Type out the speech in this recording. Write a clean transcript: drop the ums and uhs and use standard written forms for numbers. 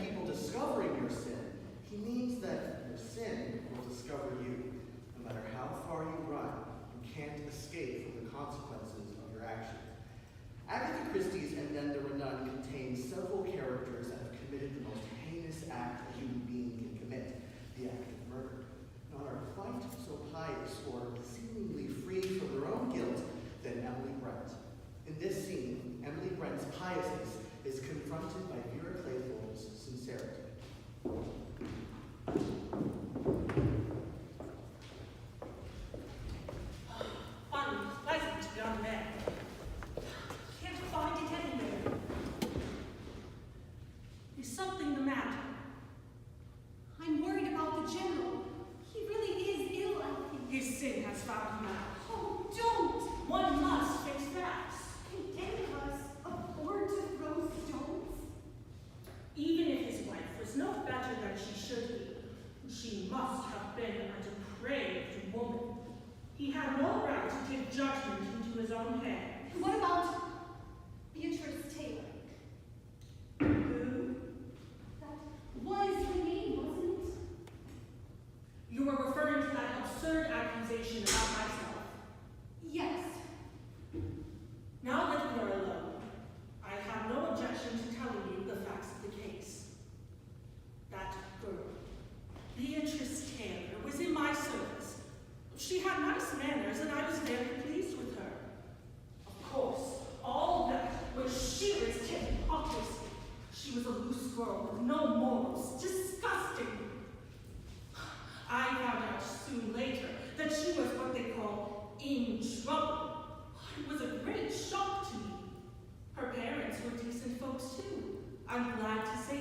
people discovering your sin. He means that your sin will discover you. No matter how far you run, you can't escape from the consequences of your actions. Agatha Christie's And Then There Were None contains several characters that have committed the most heinous act a human being can commit, the act of murder. None are quite so pious or seemingly free from their own guilt than Emily Brent. In this scene, Emily Brent's piousness is confronted by Vera Claypool's sincerity. Unpleasant young man. Can't find it anywhere. Is something the matter? I'm worried about the general. He really is ill, I think. His sin has found him out. Oh, don't! One must fix facts. Can any of us afford to throw stones? Even if his wife was no better than she should be, she must have been a depraved woman. He had no right to take judgment into his own hands. What about Beatrice Taylor? Who? That was the name, wasn't it? You are referring to that absurd accusation about myself. Yes. Now that we are alone, I have no objection to telling you the facts of the case. That girl, Beatrice Taylor, was in my service. She had nice manners, and I was very pleased with her. Of course, all that was sheerest hypocrisy. She was a loose girl with no morals. Disgusting. I found out soon later that she was what they call in trouble. It was a great shock to me. Her parents were decent folks too. I'm glad to say